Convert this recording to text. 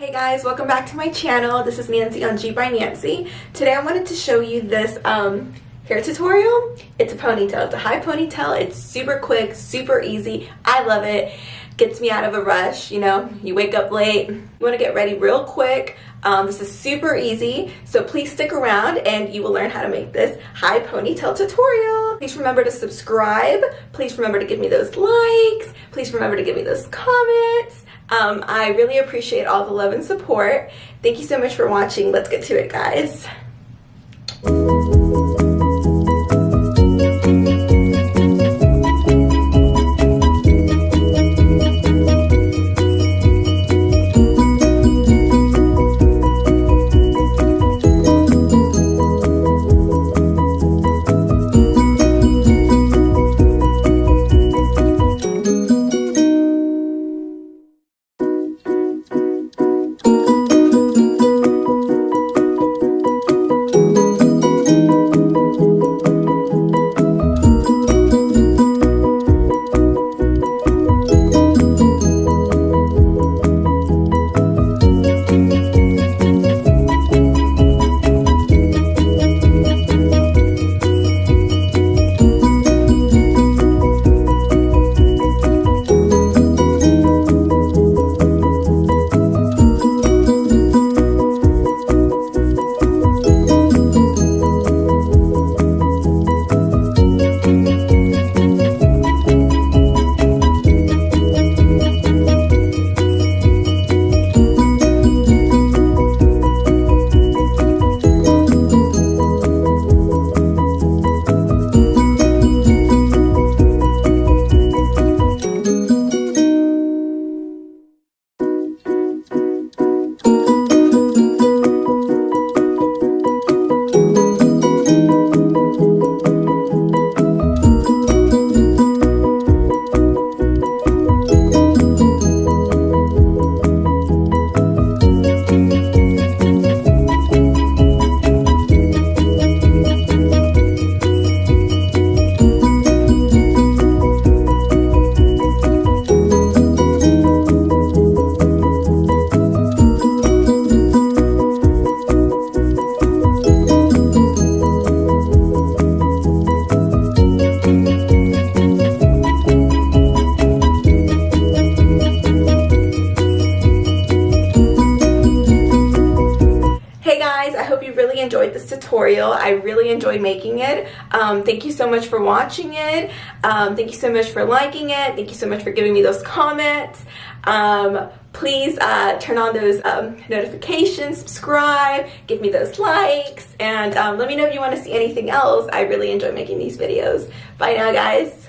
Hey guys, welcome back to my channel. This is Nancy on G by Nancy. Today I wanted to show you this hair tutorial. It's a ponytail. It's a high ponytail. It's super quick, super easy. I love it. Gets me out of a rush. You know, you wake up late, you want to get ready real quick. This is super easy, so please stick around and you will learn how to make this high ponytail tutorial. Please remember to subscribe. Please remember to give me those likes. Please remember to give me those comments. I really appreciate all the love and support. Thank you so much for watching. Let's get to it, guys. I hope you really enjoyed this tutorial. I really enjoyed making it. Thank you so much for watching it. Thank you so much for liking it. Thank you so much for giving me those comments. Please turn on those notifications, subscribe, give me those likes, and let me know if you want to see anything else. I really enjoy making these videos. Bye now, guys.